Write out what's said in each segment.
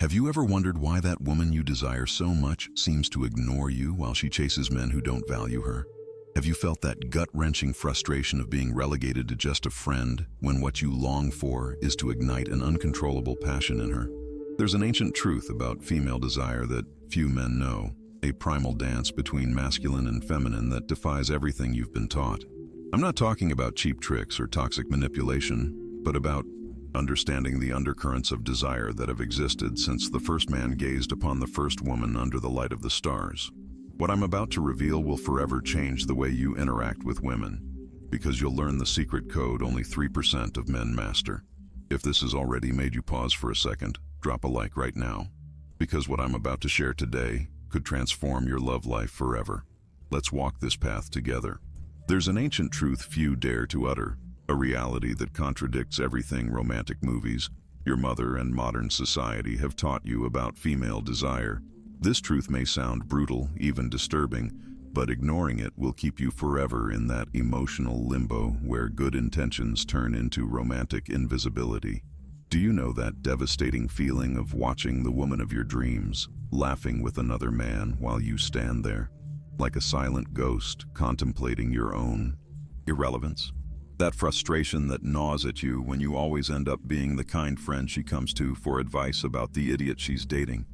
Have you ever wondered why that woman you desire so much seems to ignore you while she chases men who don't value her? Have you felt that gut-wrenching frustration of being relegated to just a friend when what you long for is to ignite an uncontrollable passion in her? There's an ancient truth about female desire that few men know, a primal dance between masculine and feminine that defies everything you've been taught. I'm not talking about cheap tricks or toxic manipulation, but about understanding the undercurrents of desire that have existed since the first man gazed upon the first woman under the light of the stars. What I'm about to reveal will forever change the way you interact with women, because you'll learn the secret code only 3% of men master. If this has already made you pause for a second, drop a like right now, because what I'm about to share today could transform your love life forever. Let's walk this path together. There's an ancient truth few dare to utter, a reality that contradicts everything romantic movies, your mother, and modern society have taught you about female desire. This truth may sound brutal, even disturbing, but ignoring it will keep you forever in that emotional limbo where good intentions turn into romantic invisibility. Do you know that devastating feeling of watching the woman of your dreams laughing with another man while you stand there, like a silent ghost contemplating your own irrelevance? That frustration that gnaws at you when you always end up being the kind friend she comes to for advice about the idiot she's dating.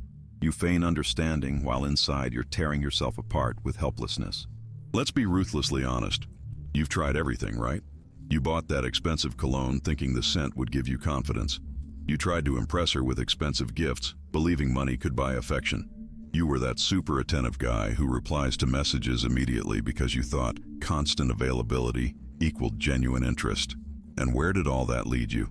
You feign understanding while inside you're tearing yourself apart with helplessness. Let's be ruthlessly honest. You've tried everything, right? You bought that expensive cologne thinking the scent would give you confidence. You tried to impress her with expensive gifts, believing money could buy affection. You were that super attentive guy who replies to messages immediately because you thought constant availability equaled genuine interest. And where did all that lead you?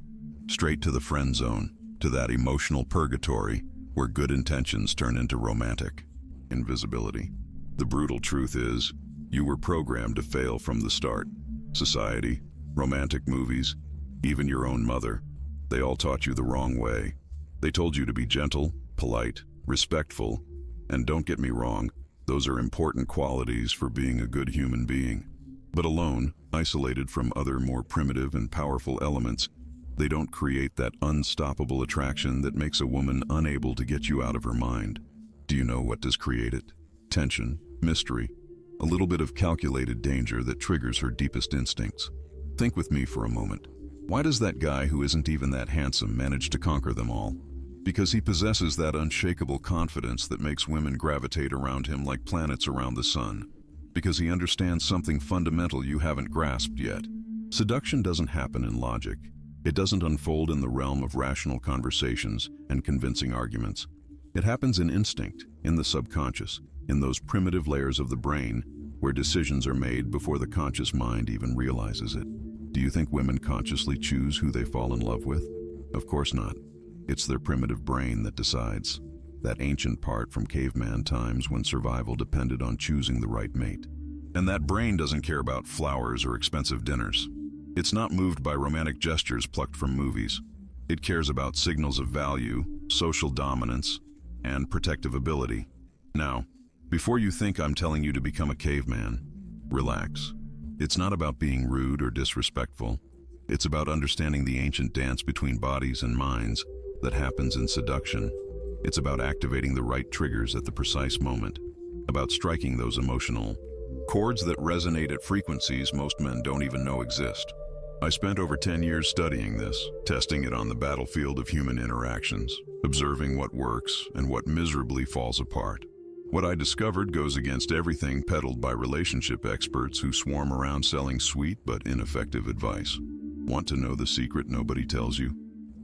Straight to the friend zone, to that emotional purgatory where good intentions turn into romantic invisibility. The brutal truth is, you were programmed to fail from the start. Society, romantic movies, even your own mother, they all taught you the wrong way. They told you to be gentle, polite, respectful, and don't get me wrong, those are important qualities for being a good human being. But alone, isolated from other more primitive and powerful elements, they don't create that unstoppable attraction that makes a woman unable to get you out of her mind. Do you know what does create it? Tension, mystery, a little bit of calculated danger that triggers her deepest instincts. Think with me for a moment. Why does that guy who isn't even that handsome manage to conquer them all? Because he possesses that unshakable confidence that makes women gravitate around him like planets around the sun. Because he understands something fundamental you haven't grasped yet. Seduction doesn't happen in logic. It doesn't unfold in the realm of rational conversations and convincing arguments. It happens in instinct, in the subconscious, in those primitive layers of the brain where decisions are made before the conscious mind even realizes it. Do you think women consciously choose who they fall in love with? Of course not. It's their primitive brain that decides. That ancient part from caveman times when survival depended on choosing the right mate. And that brain doesn't care about flowers or expensive dinners. It's not moved by romantic gestures plucked from movies. It cares about signals of value, social dominance, and protective ability. Now, before you think I'm telling you to become a caveman, relax. It's not about being rude or disrespectful. It's about understanding the ancient dance between bodies and minds that happens in seduction. It's about activating the right triggers at the precise moment, about striking those emotional chords that resonate at frequencies most men don't even know exist. I spent over 10 years studying this, testing it on the battlefield of human interactions, observing what works and what miserably falls apart. What I discovered goes against everything peddled by relationship experts who swarm around selling sweet but ineffective advice. Want to know the secret nobody tells you?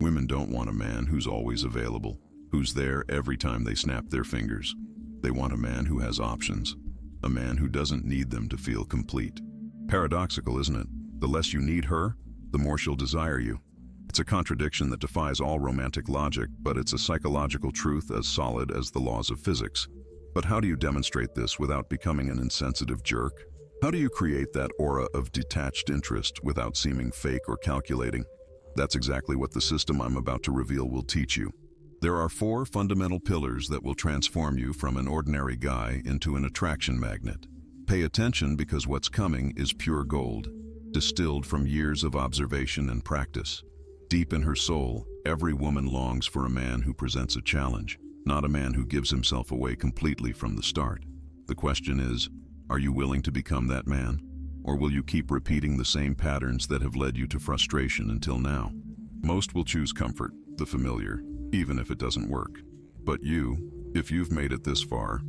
Women don't want a man who's always available, who's there every time they snap their fingers. They want a man who has options, a man who doesn't need them to feel complete. Paradoxical, isn't it? The less you need her, the more she'll desire you. It's a contradiction that defies all romantic logic, but it's a psychological truth as solid as the laws of physics. But how do you demonstrate this without becoming an insensitive jerk? How do you create that aura of detached interest without seeming fake or calculating? That's exactly what the system I'm about to reveal will teach you. There are 4 fundamental pillars that will transform you from an ordinary guy into an attraction magnet. Pay attention because what's coming is pure gold, distilled from years of observation and practice. Deep in her soul, Every woman longs for a man who presents a challenge, not a man who gives himself away completely from the start. The question is, are you willing to become that man? Or will you keep repeating the same patterns that have led you to frustration until now? Most will choose comfort, the familiar, even if it doesn't work. But you, if you've made it this far,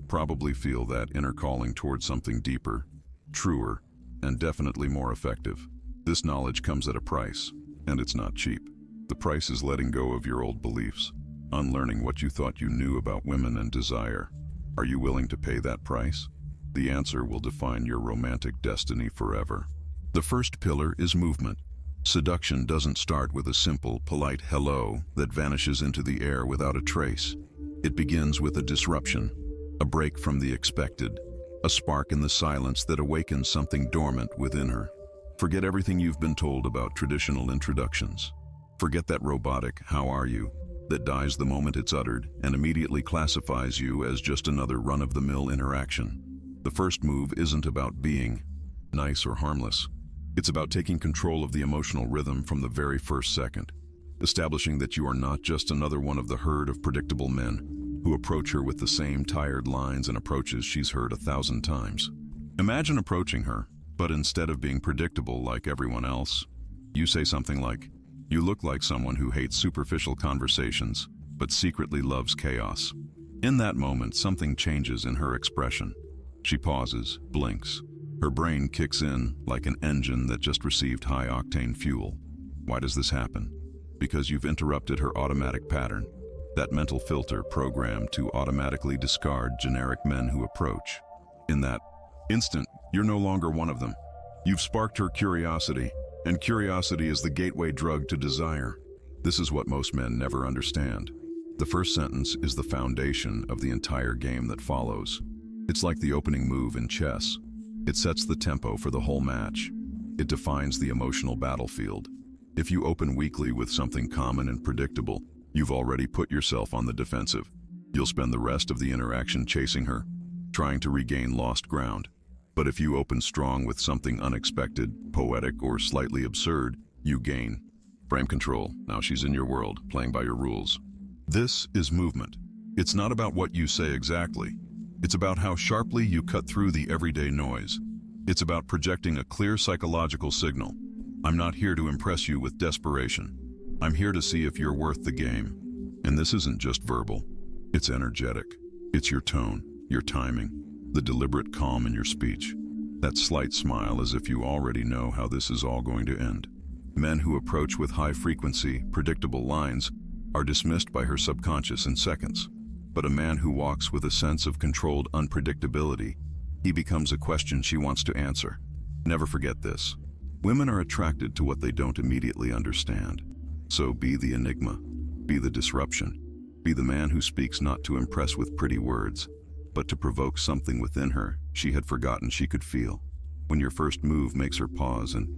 probably feel that inner calling towards something deeper, truer, and definitely more effective. This knowledge comes at a price, and it's not cheap. The price is letting go of your old beliefs, unlearning what you thought you knew about women and desire. Are you willing to pay that price? The answer will define your romantic destiny forever. The first pillar is movement. Seduction doesn't start with a simple, polite hello that vanishes into the air without a trace. It begins with a disruption, a break from the expected, a spark in the silence that awakens something dormant within her. Forget everything you've been told about traditional introductions. Forget that robotic "how are you" that dies the moment it's uttered and immediately classifies you as just another run-of-the-mill interaction. The first move isn't about being nice or harmless. It's about taking control of the emotional rhythm from the very first second, establishing that you are not just another one of the herd of predictable men who approach her with the same tired lines and approaches she's heard 1,000 times. Imagine approaching her, but instead of being predictable like everyone else, you say something like, "You look like someone who hates superficial conversations, but secretly loves chaos." In that moment, something changes in her expression. She pauses, blinks. Her brain kicks in like an engine that just received high-octane fuel. Why does this happen? Because you've interrupted her automatic pattern, that mental filter programmed to automatically discard generic men who approach. In that instant, you're no longer one of them. You've sparked her curiosity, and curiosity is the gateway drug to desire. This is what most men never understand. The first sentence is the foundation of the entire game that follows. It's like the opening move in chess. It sets the tempo for the whole match. It defines the emotional battlefield. If you open weakly with something common and predictable, you've already put yourself on the defensive. You'll spend the rest of the interaction chasing her, trying to regain lost ground. But if you open strong with something unexpected, poetic, or slightly absurd, you gain. Frame control. Now she's in your world, playing by your rules. This is movement. It's not about what you say exactly. It's about how sharply you cut through the everyday noise. It's about projecting a clear psychological signal. I'm not here to impress you with desperation. I'm here to see if you're worth the game. And this isn't just verbal. It's energetic. It's your tone, your timing, the deliberate calm in your speech. That slight smile as if you already know how this is all going to end. Men who approach with high-frequency, predictable lines are dismissed by her subconscious in seconds. But a man who walks with a sense of controlled unpredictability, he becomes a question she wants to answer. Never forget this. Women are attracted to what they don't immediately understand. So be the enigma, be the disruption, be the man who speaks not to impress with pretty words, but to provoke something within her she had forgotten she could feel. When your first move makes her pause and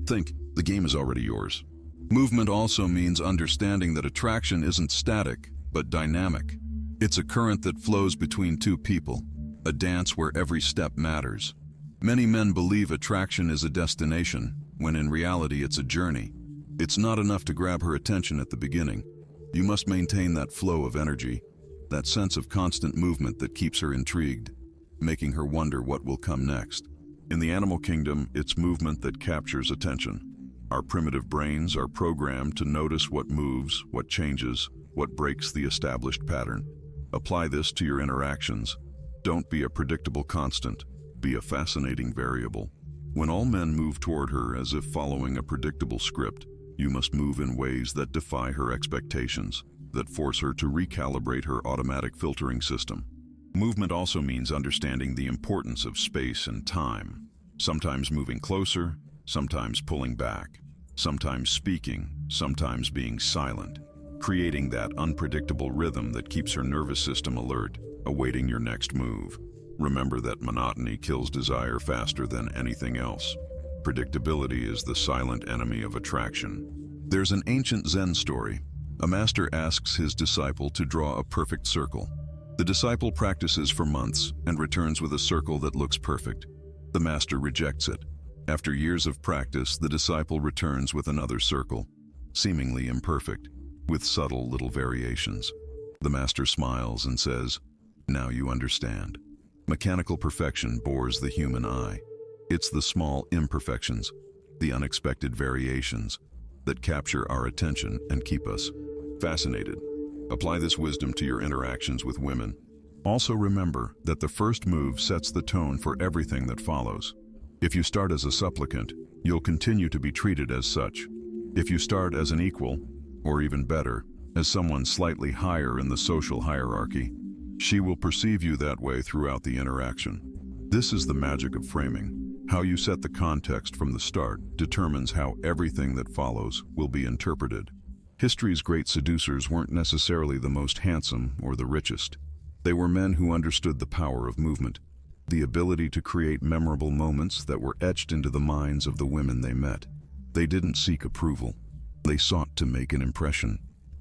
think, the game is already yours. Movement also means understanding that attraction isn't static, but dynamic. It's a current that flows between two people, a dance where every step matters. Many men believe attraction is a destination, when in reality it's a journey. It's not enough to grab her attention at the beginning. You must maintain that flow of energy, that sense of constant movement that keeps her intrigued, making her wonder what will come next. In the animal kingdom, it's movement that captures attention. Our primitive brains are programmed to notice what moves, what changes, what breaks the established pattern. Apply this to your interactions. Don't be a predictable constant. Be a fascinating variable. When all men move toward her as if following a predictable script, you must move in ways that defy her expectations, that force her to recalibrate her automatic filtering system. Movement also means understanding the importance of space and time. Sometimes moving closer, sometimes pulling back, sometimes speaking, sometimes being silent. Creating that unpredictable rhythm that keeps her nervous system alert, awaiting your next move. Remember that monotony kills desire faster than anything else. Predictability is the silent enemy of attraction. There's an ancient Zen story. A master asks his disciple to draw a perfect circle. The disciple practices for months and returns with a circle that looks perfect. The master rejects it. After years of practice, the disciple returns with another circle, seemingly imperfect. with subtle little variations. The master smiles and says, "Now you understand." Mechanical perfection bores the human eye. It's the small imperfections, the unexpected variations, that capture our attention and keep us fascinated. Apply this wisdom to your interactions with women. Also remember that the first move sets the tone for everything that follows. If you start as a supplicant, you'll continue to be treated as such. If you start as an equal, or even better, as someone slightly higher in the social hierarchy, she will perceive you that way throughout the interaction. This is the magic of framing. How you set the context from the start determines how everything that follows will be interpreted. History's great seducers weren't necessarily the most handsome or the richest. They were men who understood the power of movement, the ability to create memorable moments that were etched into the minds of the women they met. They didn't seek approval. They sought to make an impression.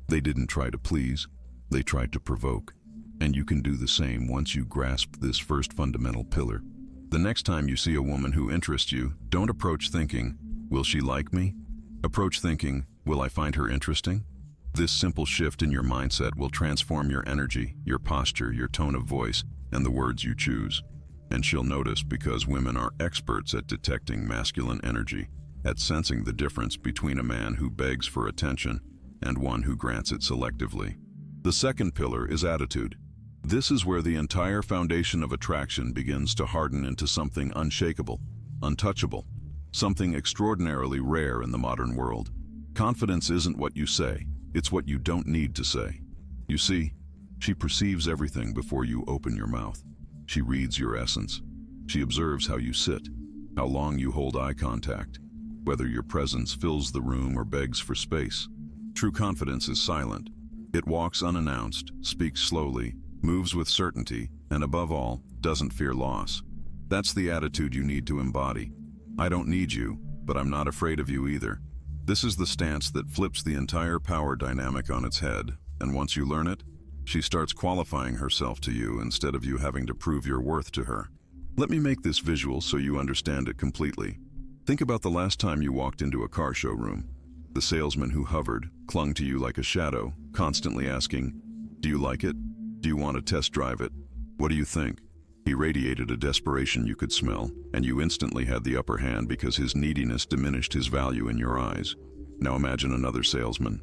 They didn't try to please. They tried to provoke. And you can do the same once you grasp this first fundamental pillar. The next time you see a woman who interests you, don't approach thinking, "Will she like me?" Approach thinking, "Will I find her interesting?" This simple shift in your mindset will transform your energy, your posture, your tone of voice, and the words you choose. And she'll notice, because women are experts at detecting masculine energy, at sensing the difference between a man who begs for attention and one who grants it selectively. The second pillar is attitude. This is where the entire foundation of attraction begins to harden into something unshakable, untouchable, something extraordinarily rare in the modern world. Confidence isn't what you say, it's what you don't need to say. You see, she perceives everything before you open your mouth. She reads your essence. She observes how you sit, how long you hold eye contact, whether your presence fills the room or begs for space. True confidence is silent. It walks unannounced, speaks slowly, moves with certainty, and above all, doesn't fear loss. That's the attitude you need to embody. I don't need you, but I'm not afraid of you either. This is the stance that flips the entire power dynamic on its head, and once you learn it, she starts qualifying herself to you instead of you having to prove your worth to her. Let me make this visual so you understand it completely. Think about the last time you walked into a car showroom. The salesman who hovered, clung to you like a shadow, constantly asking, "Do you like it? Do you want to test drive it? What do you think?" He radiated a desperation you could smell, and you instantly had the upper hand because his neediness diminished his value in your eyes. Now imagine another salesman.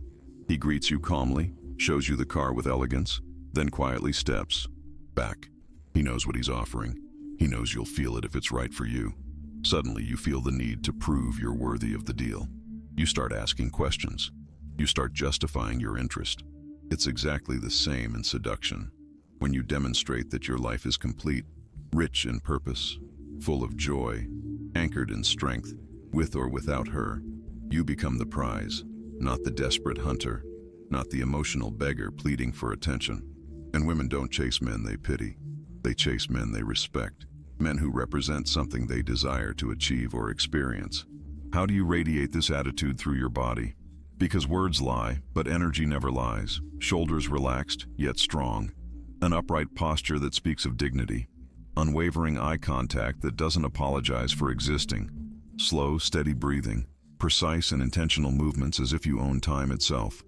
He greets you calmly, shows you the car with elegance, then quietly steps back. He knows what he's offering. He knows you'll feel it if it's right for you. Suddenly you feel the need to prove you're worthy of the deal. You start asking questions. You start justifying your interest. It's exactly the same in seduction. When you demonstrate that your life is complete, rich in purpose, full of joy, anchored in strength, with or without her, you become the prize, not the desperate hunter, not the emotional beggar pleading for attention. And women don't chase men they pity. They chase men they respect, men who represent something they desire to achieve or experience. How do you radiate this attitude through your body? Because words lie, but energy never lies. Shoulders relaxed, yet strong. An upright posture that speaks of dignity. Unwavering eye contact that doesn't apologize for existing. Slow, steady breathing. Precise and intentional movements as if you own time itself.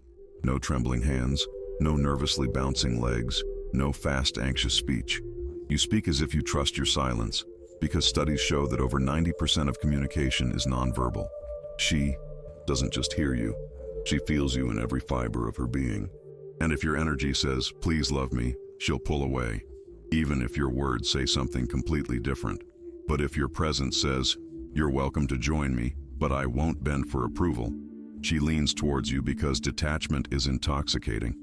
No trembling hands, no nervously bouncing legs, no fast, anxious speech. You speak as if you trust your silence, because studies show that over 90% of communication is nonverbal. She doesn't just hear you, she feels you in every fiber of her being. And if your energy says, "Please love me," she'll pull away, even if your words say something completely different. But if your presence says, "You're welcome to join me, but I won't bend for approval," she leans towards you because detachment is intoxicating.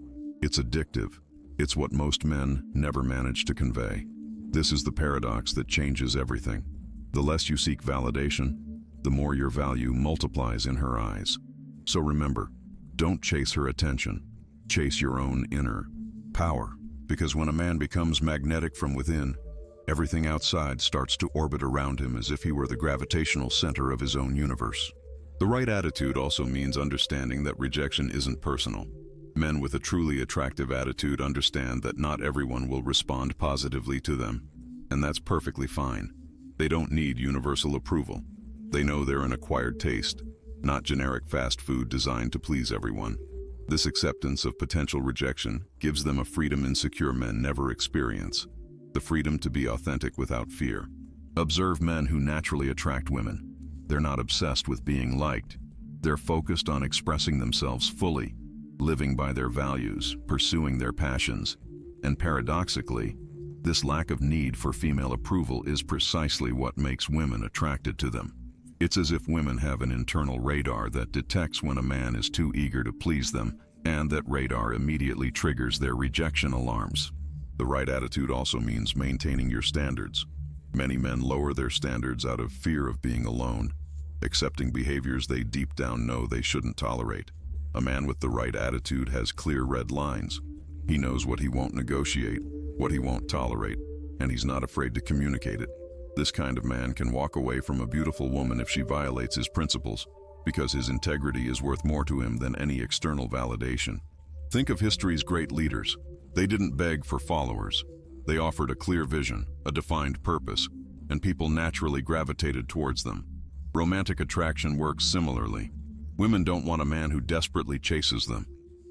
It's addictive. It's what most men never manage to convey. This is the paradox that changes everything. The less you seek validation, the more your value multiplies in her eyes. So remember, don't chase her attention. Chase your own inner power. Because when a man becomes magnetic from within, everything outside starts to orbit around him as if he were the gravitational center of his own universe. The right attitude also means understanding that rejection isn't personal. Men with a truly attractive attitude understand that not everyone will respond positively to them, and that's perfectly fine. They don't need universal approval. They know they're an acquired taste, not generic fast food designed to please everyone. This acceptance of potential rejection gives them a freedom insecure men never experience, the freedom to be authentic without fear. Observe men who naturally attract women. They're not obsessed with being liked. They're focused on expressing themselves fully, living by their values, pursuing their passions. And paradoxically, this lack of need for female approval is precisely what makes women attracted to them. It's as if women have an internal radar that detects when a man is too eager to please them, and that radar immediately triggers their rejection alarms. The right attitude also means maintaining your standards. Many men lower their standards out of fear of being alone, accepting behaviors they deep down know they shouldn't tolerate. A man with the right attitude has clear red lines. He knows what he won't negotiate, what he won't tolerate, and he's not afraid to communicate it. This kind of man can walk away from a beautiful woman if she violates his principles, because his integrity is worth more to him than any external validation. Think of history's great leaders. They didn't beg for followers. They offered a clear vision, a defined purpose, and people naturally gravitated towards them. Romantic attraction works similarly. Women don't want a man who desperately chases them.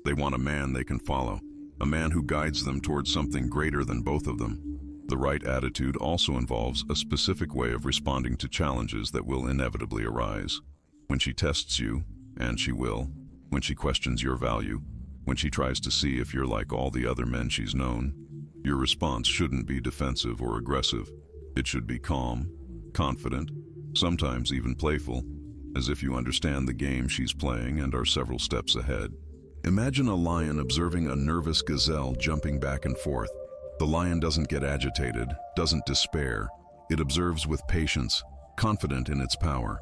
They want a man they can follow, a man who guides them towards something greater than both of them. The right attitude also involves a specific way of responding to challenges that will inevitably arise. When she tests you, and she will, when she questions your value, when she tries to see if you're like all the other men she's known, your response shouldn't be defensive or aggressive. It should be calm, confident, sometimes even playful, as if you understand the game she's playing and are several steps ahead. Imagine a lion observing a nervous gazelle jumping back and forth. The lion doesn't get agitated, doesn't despair. It observes with patience, confident in its power.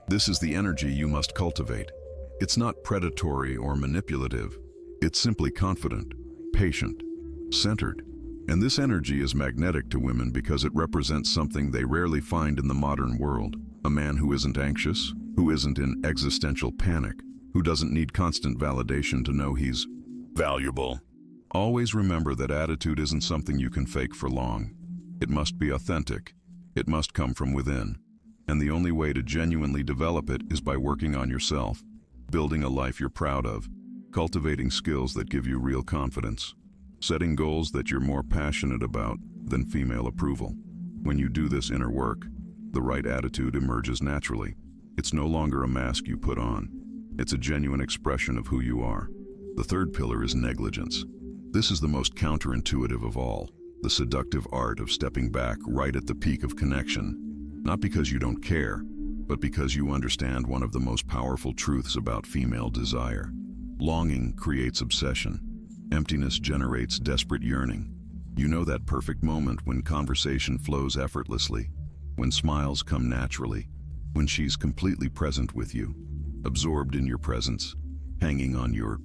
This is the energy you must cultivate. It's not predatory or manipulative. It's simply confident, patient, centered. And this energy is magnetic to women because it represents something they rarely find in the modern world. A man who isn't anxious, who isn't in existential panic, who doesn't need constant validation to know he's valuable. Always remember that attitude isn't something you can fake for long. It must be authentic. It must come from within. And the only way to genuinely develop it is by working on yourself, building a life you're proud of, cultivating skills that give you real confidence, setting goals that you're more passionate about than female approval. When you do this inner work, the right attitude emerges naturally. It's no longer a mask you put on. It's a genuine expression of who you are. The third pillar is negligence. This is the most counterintuitive of all, the seductive art of stepping back right at the peak of connection, not because you don't care, but because you understand one of the most powerful truths about female desire. Longing creates obsession. Emptiness generates desperate yearning. You know that perfect moment when conversation flows effortlessly, when smiles come naturally, when she's completely present with you, absorbed in your presence, hanging on your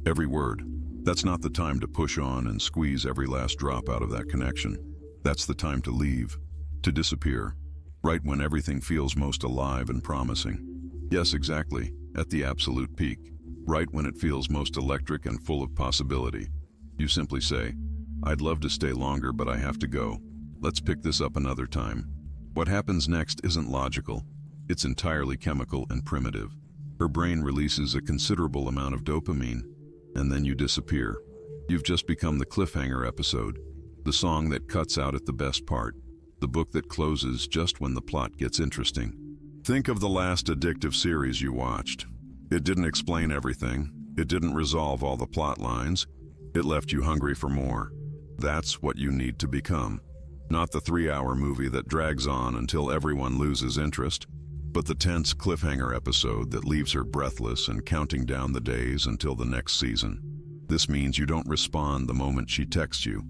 every word. That's not the time to push on and squeeze every last drop out of that connection. That's the time to leave, to disappear, right when everything feels most alive and promising. Yes, exactly, at the absolute peak, right when it feels most electric and full of possibility. You simply say, "I'd love to stay longer, but I have to go. Let's pick this up another time." What happens next isn't logical. It's entirely chemical and primitive. Her brain releases a considerable amount of dopamine, and then you disappear. You've just become the cliffhanger episode, the song that cuts out at the best part, the book that closes just when the plot gets interesting. Think of the last addictive series you watched. It didn't explain everything. It didn't resolve all the plot lines. It left you hungry for more. That's what you need to become. Not the 3-hour movie that drags on until everyone loses interest, but the tense cliffhanger episode that leaves her breathless and counting down the days until the next season. This means you don't respond the moment she texts you.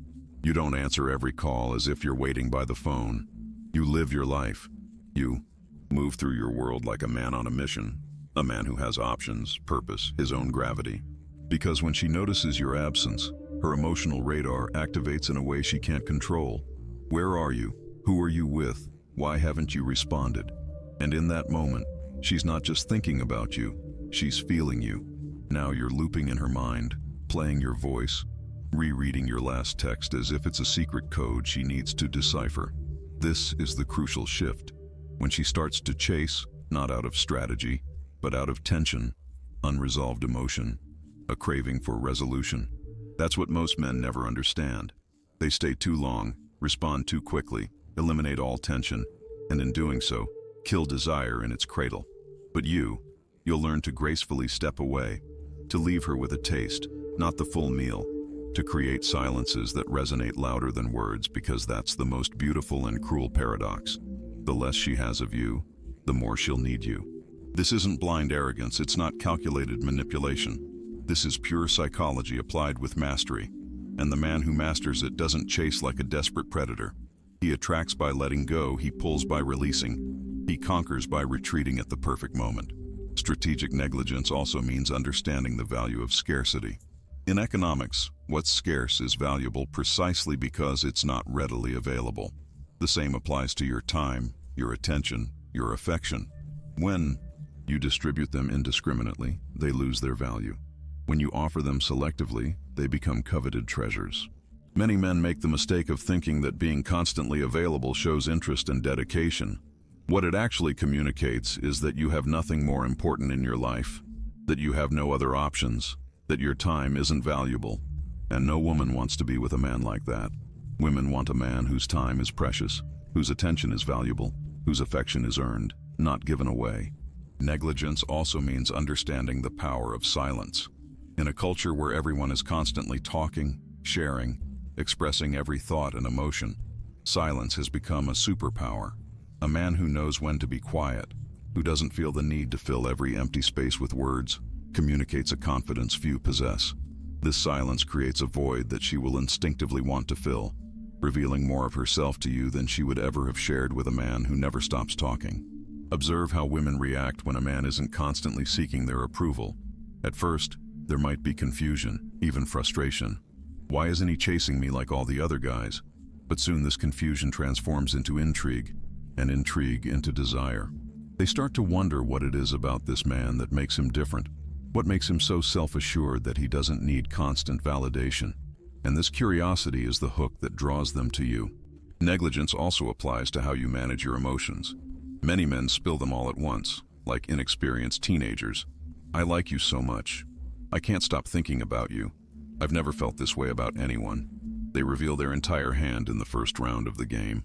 You don't answer every call as if you're waiting by the phone. You live your life. You move through your world like a man on a mission, a man who has options, purpose, his own gravity. Because when she notices your absence, her emotional radar activates in a way she can't control. Where are you? Who are you with? Why haven't you responded? And in that moment, she's not just thinking about you, she's feeling you. Now you're looping in her mind, playing your voice, rereading your last text as if it's a secret code she needs to decipher. This is the crucial shift. When she starts to chase, not out of strategy, but out of tension, unresolved emotion, a craving for resolution. That's what most men never understand. They stay too long, respond too quickly, eliminate all tension, and in doing so, kill desire in its cradle. But you'll learn to gracefully step away, to leave her with a taste, not the full meal, to create silences that resonate louder than words, because that's the most beautiful and cruel paradox. The less she has of you, the more she'll need you. This isn't blind arrogance, it's not calculated manipulation. This is pure psychology applied with mastery, and the man who masters it doesn't chase like a desperate predator. He attracts by letting go, he pulls by releasing, he conquers by retreating at the perfect moment. Strategic negligence also means understanding the value of scarcity. In economics, what's scarce is valuable precisely because it's not readily available. The same applies to your time, your attention, your affection. When you distribute them indiscriminately, they lose their value. When you offer them selectively, they become coveted treasures. Many men make the mistake of thinking that being constantly available shows interest and dedication. What it actually communicates is that you have nothing more important in your life, that you have no other options, that your time isn't valuable. And no woman wants to be with a man like that. Women want a man whose time is precious, whose attention is valuable, whose affection is earned, not given away. Negligence also means understanding the power of silence. In a culture where everyone is constantly talking, sharing, expressing every thought and emotion, silence has become a superpower. A man who knows when to be quiet, who doesn't feel the need to fill every empty space with words, communicates a confidence few possess. This silence creates a void that she will instinctively want to fill, revealing more of herself to you than she would ever have shared with a man who never stops talking. Observe how women react when a man isn't constantly seeking their approval. At first, there might be confusion, even frustration. Why isn't he chasing me like all the other guys? But soon this confusion transforms into intrigue, and intrigue into desire. They start to wonder what it is about this man that makes him different, what makes him so self-assured that he doesn't need constant validation. And this curiosity is the hook that draws them to you. Negligence also applies to how you manage your emotions. Many men spill them all at once, like inexperienced teenagers. I like you so much. I can't stop thinking about you. I've never felt this way about anyone. They reveal their entire hand in the first round of the game.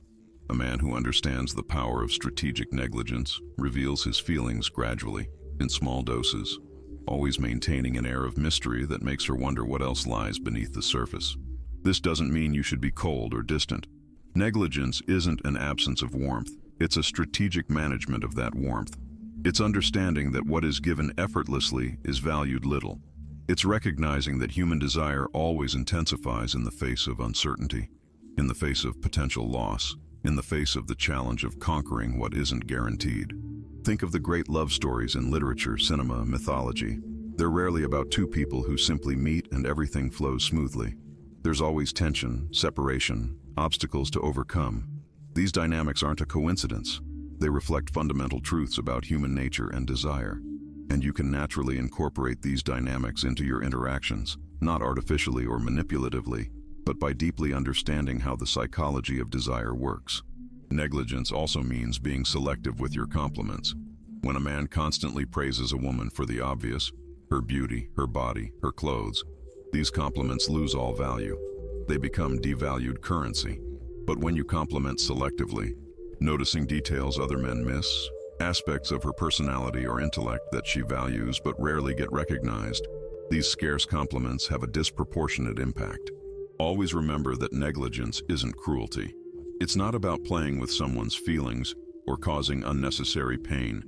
A man who understands the power of strategic negligence reveals his feelings gradually, in small doses, always maintaining an air of mystery that makes her wonder what else lies beneath the surface. This doesn't mean you should be cold or distant. Negligence isn't an absence of warmth, it's a strategic management of that warmth. It's understanding that what is given effortlessly is valued little. It's recognizing that human desire always intensifies in the face of uncertainty, in the face of potential loss, in the face of the challenge of conquering what isn't guaranteed. Think of the great love stories in literature, cinema, mythology. They're rarely about two people who simply meet and everything flows smoothly. There's always tension, separation, obstacles to overcome. These dynamics aren't a coincidence. They reflect fundamental truths about human nature and desire. And you can naturally incorporate these dynamics into your interactions, not artificially or manipulatively, but by deeply understanding how the psychology of desire works. Negligence also means being selective with your compliments. When a man constantly praises a woman for the obvious, her beauty, her body, her clothes, these compliments lose all value. They become devalued currency. But when you compliment selectively, noticing details other men miss, aspects of her personality or intellect that she values but rarely get recognized, these scarce compliments have a disproportionate impact. Always remember that negligence isn't cruelty. It's not about playing with someone's feelings or causing unnecessary pain.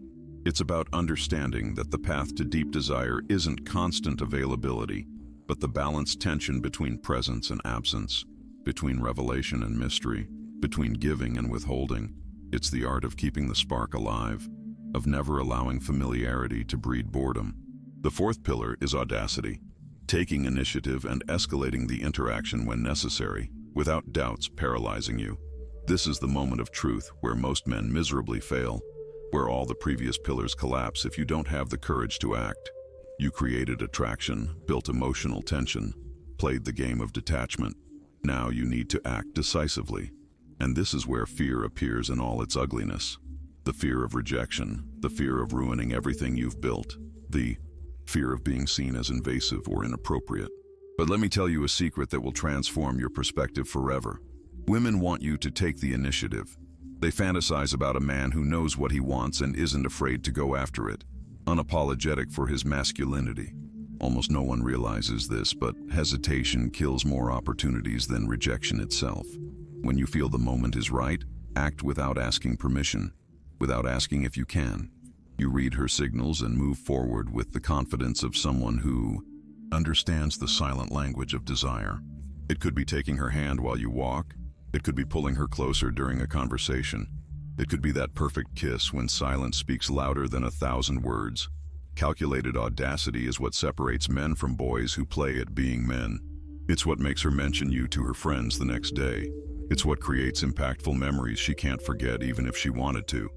It's about understanding that the path to deep desire isn't constant availability, but the balanced tension between presence and absence, between revelation and mystery, between giving and withholding. It's the art of keeping the spark alive, of never allowing familiarity to breed boredom. The fourth pillar is audacity, taking initiative and escalating the interaction when necessary, without doubts paralyzing you. This is the moment of truth where most men miserably fail, where all the previous pillars collapse if you don't have the courage to act. You created attraction, built emotional tension, played the game of detachment. Now you need to act decisively. And this is where fear appears in all its ugliness. The fear of rejection, the fear of ruining everything you've built, the fear of being seen as invasive or inappropriate. But let me tell you a secret that will transform your perspective forever. Women want you to take the initiative. They fantasize about a man who knows what he wants and isn't afraid to go after it, unapologetic for his masculinity. Almost no one realizes this, but hesitation kills more opportunities than rejection itself. When you feel the moment is right, act without asking permission, without asking if you can. You read her signals and move forward with the confidence of someone who understands the silent language of desire. It could be taking her hand while you walk. It could be pulling her closer during a conversation. It could be that perfect kiss when silence speaks louder than 1,000 words. Calculated audacity is what separates men from boys who play at being men. It's what makes her mention you to her friends the next day. It's what creates impactful memories she can't forget even if she wanted to.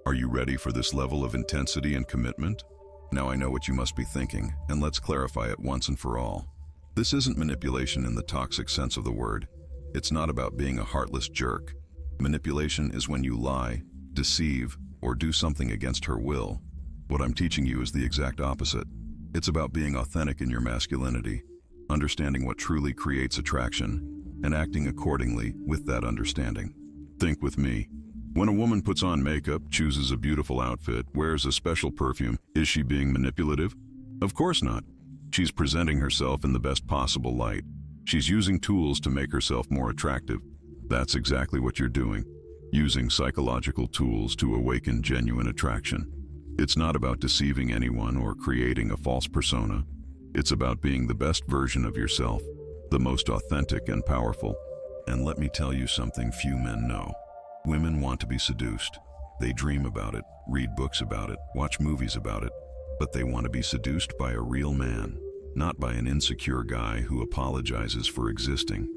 Are you ready for this level of intensity and commitment? Now I know what you must be thinking, and let's clarify it once and for all. This isn't manipulation in the toxic sense of the word. It's not about being a heartless jerk. Manipulation is when you lie, deceive, or do something against her will. What I'm teaching you is the exact opposite. It's about being authentic in your masculinity, understanding what truly creates attraction, and acting accordingly with that understanding. Think with me. When a woman puts on makeup, chooses a beautiful outfit, wears a special perfume, is she being manipulative? Of course not. She's presenting herself in the best possible light. She's using tools to make herself more attractive. That's exactly what you're doing, using psychological tools to awaken genuine attraction. It's not about deceiving anyone or creating a false persona. It's about being the best version of yourself, the most authentic and powerful. And let me tell you something few men know. Women want to be seduced. They dream about it, read books about it, watch movies about it, but they want to be seduced by a real man. Not by an insecure guy who apologizes for existing.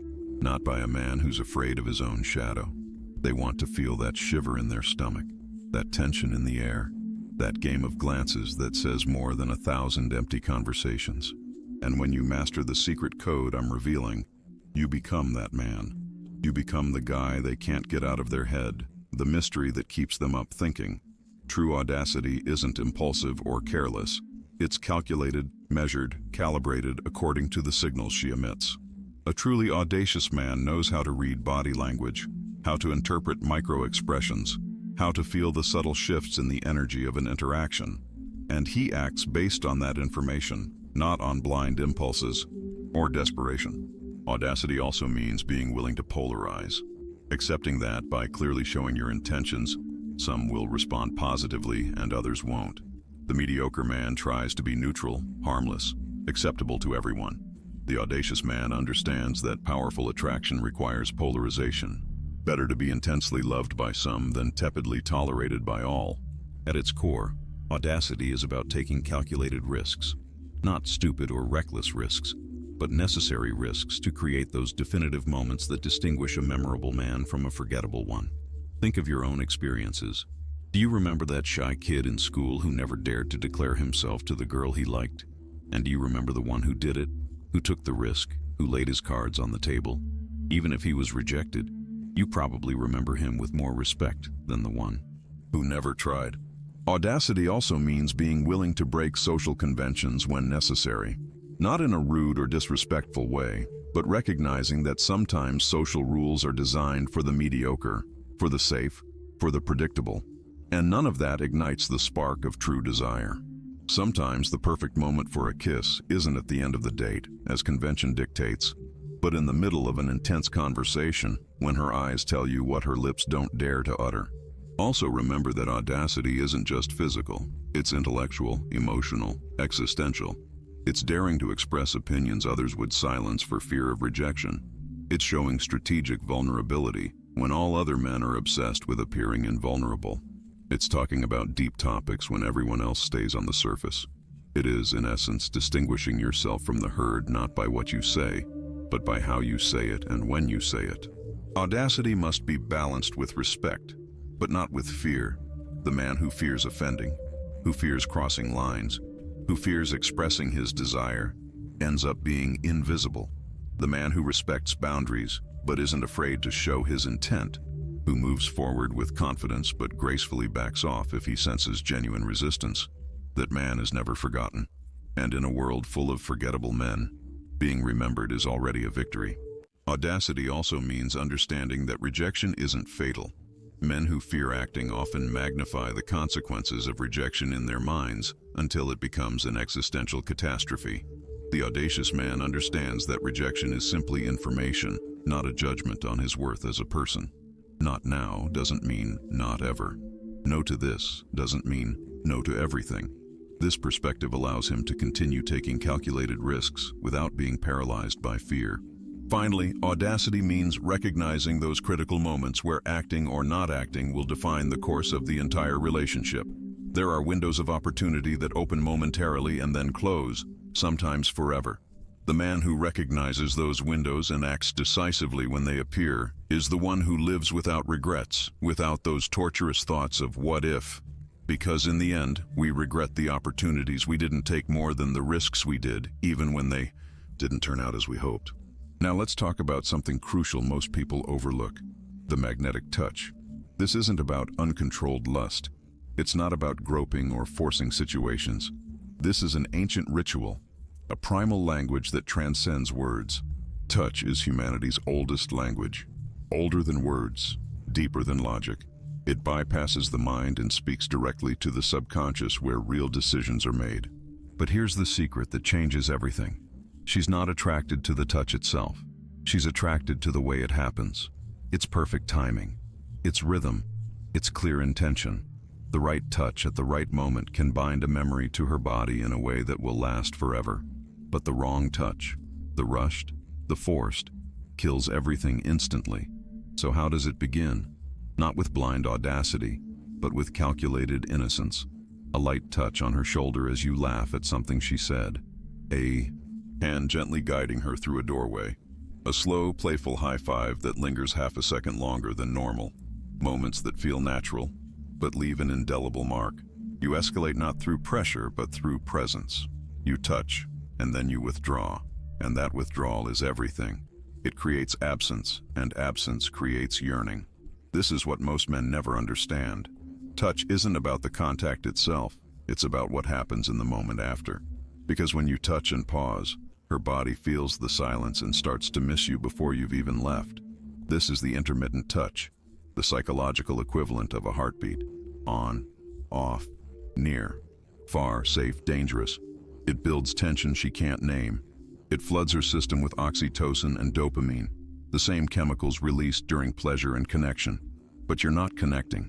Not by a man who's afraid of his own shadow. They want to feel that shiver in their stomach, that tension in the air, that game of glances that says more than 1,000 empty conversations. And when you master the secret code I'm revealing, you become that man. You become the guy they can't get out of their head, the mystery that keeps them up thinking. True audacity isn't impulsive or careless. It's calculated, measured, calibrated according to the signals she emits. A truly audacious man knows how to read body language, how to interpret micro-expressions, how to feel the subtle shifts in the energy of an interaction. And he acts based on that information, not on blind impulses or desperation. Audacity also means being willing to polarize, accepting that by clearly showing your intentions, some will respond positively and others won't. The mediocre man tries to be neutral, harmless, acceptable to everyone. The audacious man understands that powerful attraction requires polarization. Better to be intensely loved by some than tepidly tolerated by all. At its core, audacity is about taking calculated risks. Not stupid or reckless risks, but necessary risks to create those definitive moments that distinguish a memorable man from a forgettable one. Think of your own experiences. Do you remember that shy kid in school who never dared to declare himself to the girl he liked? And do you remember the one who did it, who took the risk, who laid his cards on the table? Even if he was rejected, you probably remember him with more respect than the one who never tried. Audacity also means being willing to break social conventions when necessary. Not in a rude or disrespectful way, but recognizing that sometimes social rules are designed for the mediocre, for the safe, for the predictable. And none of that ignites the spark of true desire. Sometimes the perfect moment for a kiss isn't at the end of the date, as convention dictates, but in the middle of an intense conversation when her eyes tell you what her lips don't dare to utter. Also remember that audacity isn't just physical, it's intellectual, emotional, existential. It's daring to express opinions others would silence for fear of rejection. It's showing strategic vulnerability when all other men are obsessed with appearing invulnerable. It's talking about deep topics when everyone else stays on the surface. It is, in essence, distinguishing yourself from the herd not by what you say, but by how you say it and when you say it. Audacity must be balanced with respect, but not with fear. The man who fears offending, who fears crossing lines, who fears expressing his desire, ends up being invisible. The man who respects boundaries, but isn't afraid to show his intent, who moves forward with confidence but gracefully backs off if he senses genuine resistance. That man is never forgotten. And in a world full of forgettable men, being remembered is already a victory. Audacity also means understanding that rejection isn't fatal. Men who fear acting often magnify the consequences of rejection in their minds until it becomes an existential catastrophe. The audacious man understands that rejection is simply information, not a judgment on his worth as a person. Not now doesn't mean not ever. No to this doesn't mean no to everything. This perspective allows him to continue taking calculated risks without being paralyzed by fear. Finally, audacity means recognizing those critical moments where acting or not acting will define the course of the entire relationship. There are windows of opportunity that open momentarily and then close, sometimes forever. The man who recognizes those windows and acts decisively when they appear is the one who lives without regrets, without those torturous thoughts of what if. Because in the end, we regret the opportunities we didn't take more than the risks we did, even when they didn't turn out as we hoped. Now let's talk about something crucial most people overlook: the magnetic touch. This isn't about uncontrolled lust. It's not about groping or forcing situations. This is an ancient ritual, a primal language that transcends words. Touch is humanity's oldest language, older than words, deeper than logic. It bypasses the mind and speaks directly to the subconscious where real decisions are made. But here's the secret that changes everything. She's not attracted to the touch itself. She's attracted to the way it happens. Its perfect timing, its rhythm, its clear intention. The right touch at the right moment can bind a memory to her body in a way that will last forever. But the wrong touch, the rushed, the forced, kills everything instantly. So how does it begin? Not with blind audacity, but with calculated innocence. A light touch on her shoulder as you laugh at something she said. A hand gently guiding her through a doorway. A slow, playful high five that lingers half a second longer than normal. Moments that feel natural, but leave an indelible mark. You escalate not through pressure, but through presence. You touch, and then you withdraw, and that withdrawal is everything. It creates absence, and absence creates yearning. This is what most men never understand. Touch isn't about the contact itself, it's about what happens in the moment after. Because when you touch and pause, her body feels the silence and starts to miss you before you've even left. This is the intermittent touch, the psychological equivalent of a heartbeat. On, off, near, far, safe, dangerous. It builds tension she can't name. It floods her system with oxytocin and dopamine, the same chemicals released during pleasure and connection. But you're not connecting.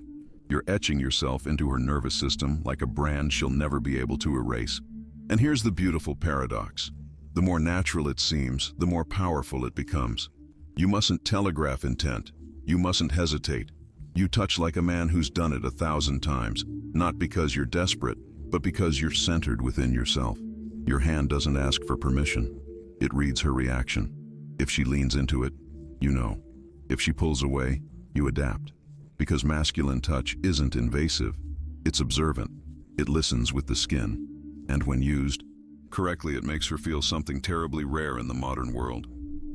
You're etching yourself into her nervous system like a brand she'll never be able to erase. And here's the beautiful paradox. The more natural it seems, the more powerful it becomes. You mustn't telegraph intent. You mustn't hesitate. You touch like a man who's done it 1,000 times, not because you're desperate, but because you're centered within yourself. Your hand doesn't ask for permission. It reads her reaction. If she leans into it, you know. If she pulls away, you adapt. Because masculine touch isn't invasive. It's observant. It listens with the skin. And when used correctly, it makes her feel something terribly rare in the modern world.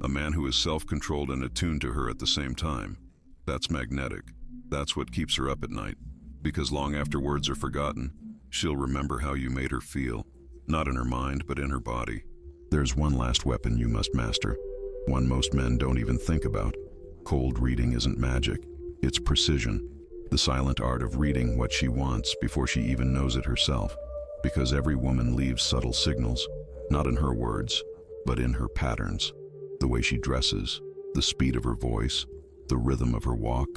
A man who is self-controlled and attuned to her at the same time. That's magnetic. That's what keeps her up at night. Because long after words are forgotten, she'll remember how you made her feel. Not in her mind, but in her body. There's one last weapon you must master. One most men don't even think about. Cold reading isn't magic. It's precision. The silent art of reading what she wants before she even knows it herself. Because every woman leaves subtle signals, not in her words, but in her patterns. The way she dresses, the speed of her voice, the rhythm of her walk,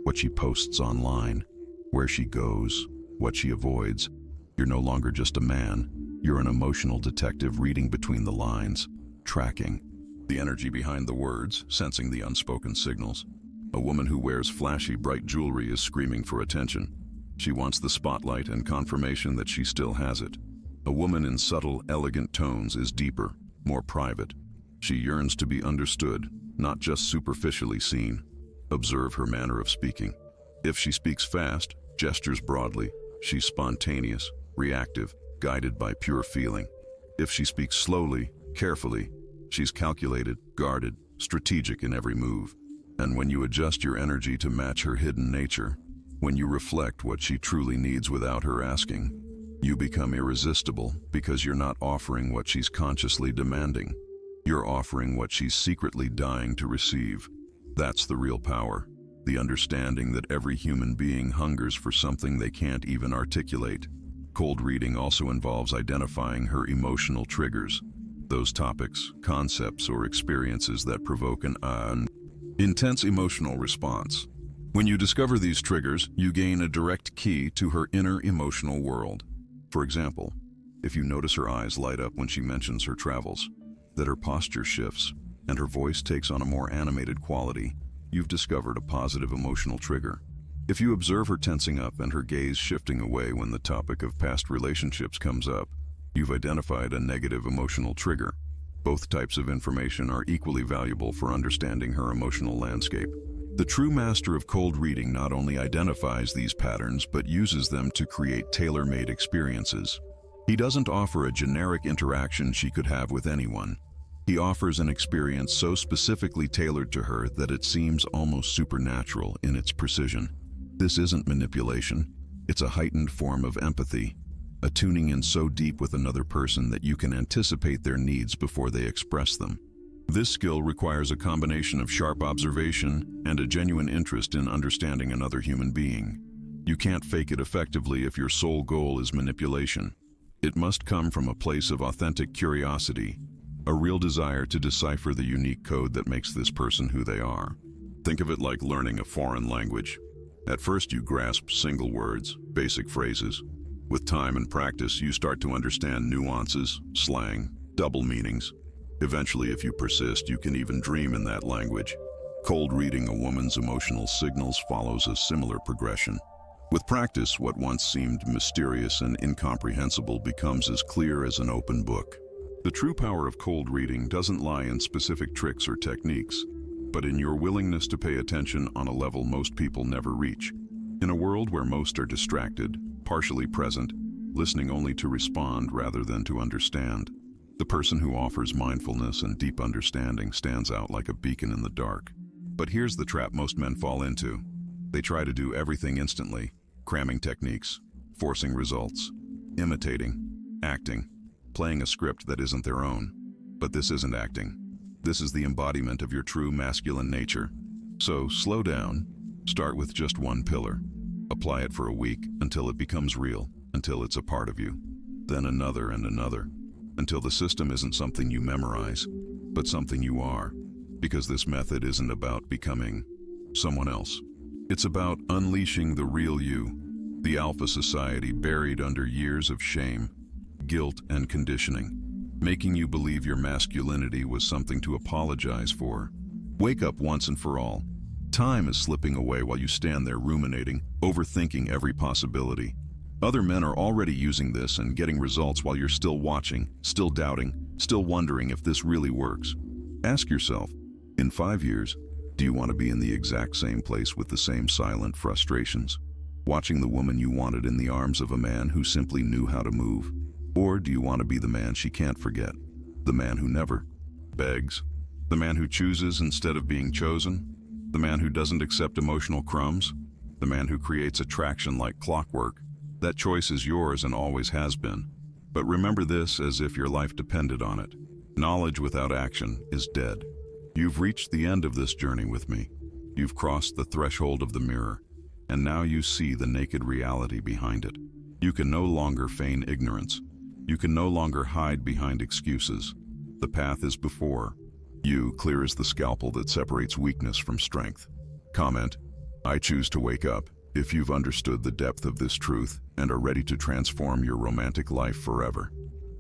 what she posts online, where she goes, what she avoids. You're no longer just a man. You're an emotional detective reading between the lines, tracking the energy behind the words, sensing the unspoken signals. A woman who wears flashy, bright jewelry is screaming for attention. She wants the spotlight and confirmation that she still has it. A woman in subtle, elegant tones is deeper, more private. She yearns to be understood, not just superficially seen. Observe her manner of speaking. If she speaks fast, gestures broadly, she's spontaneous, reactive, guided by pure feeling. If she speaks slowly, carefully, she's calculated, guarded, strategic in every move. And when you adjust your energy to match her hidden nature, when you reflect what she truly needs without her asking, You become irresistible because you're not offering what she's consciously demanding. You're offering what she's secretly dying to receive. That's the real power, the understanding that every human being hungers for something they can't even articulate. Cold reading also involves identifying her emotional triggers, those topics, concepts, or experiences that provoke an intense emotional response. When you discover these triggers, you gain a direct key to her inner emotional world. For example, if you notice her eyes light up when she mentions her travels, that her posture shifts, and her voice takes on a more animated quality, you've discovered a positive emotional trigger. If you observe her tensing up and her gaze shifting away when the topic of past relationships comes up, you've identified a negative emotional trigger. Both types of information are equally valuable for understanding her emotional landscape. The true master of cold reading not only identifies these patterns but uses them to create tailor-made experiences. He doesn't offer a generic interaction she could have with anyone. He offers an experience so specifically tailored to her that it seems almost supernatural in its precision. This isn't manipulation. It's a heightened form of empathy, a tuning in so deep with another person that you can anticipate their needs before they express them. This skill requires a combination of sharp observation and a genuine interest in understanding another human being. You can't fake it effectively if your sole goal is manipulation. It must come from a place of authentic curiosity, a real desire to decipher the unique code that makes this person who they are. Think of it like learning a foreign language. At first you grasp single words, basic phrases. With time and practice, you start to understand nuances, slang, double meanings. Eventually, if you persist, you can even dream in that language. Cold reading a woman's emotional signals follows a similar progression. With practice, what once seemed mysterious and incomprehensible becomes as clear as an open book. The true power of cold reading doesn't lie in specific tricks or techniques, but in your willingness to pay attention on a level most people never reach. In a world where most are distracted, partially present, listening only to respond rather than to understand, the person who offers mindfulness and deep understanding stands out like a beacon in the dark. But here's the trap most men fall into. They try to do everything instantly, cramming techniques, forcing results, imitating, acting, playing a script that isn't their own. But this isn't acting. This is the embodiment of your true masculine nature. So slow down, start with just one pillar. Apply it for a week until it becomes real, until it's a part of you. Then another and another, until the system isn't something you memorize, but something you are. Because this method isn't about becoming someone else. It's about unleashing the real you, the alpha society buried under years of shame, guilt, and conditioning, making you believe your masculinity was something to apologize for. Wake up once and for all. Time is slipping away while you stand there ruminating, overthinking every possibility. Other men are already using this and getting results while you're still watching, still doubting, still wondering if this really works. Ask yourself, in 5 years, do you want to be in the exact same place with the same silent frustrations, watching the woman you wanted in the arms of a man who simply knew how to move? Or do you want to be the man she can't forget, the man who never begs, the man who chooses instead of being chosen, the man who doesn't accept emotional crumbs, the man who creates attraction like clockwork? That choice is yours and always has been. But remember this as if your life depended on it. Knowledge without action is dead. You've reached the end of this journey with me. You've crossed the threshold of the mirror, and now you see the naked reality behind it. You can no longer feign ignorance. You can no longer hide behind excuses. The path is before you, clear as the scalpel that separates weakness from strength. Comment, I choose to wake up, if you've understood the depth of this truth and are ready to transform your romantic life forever.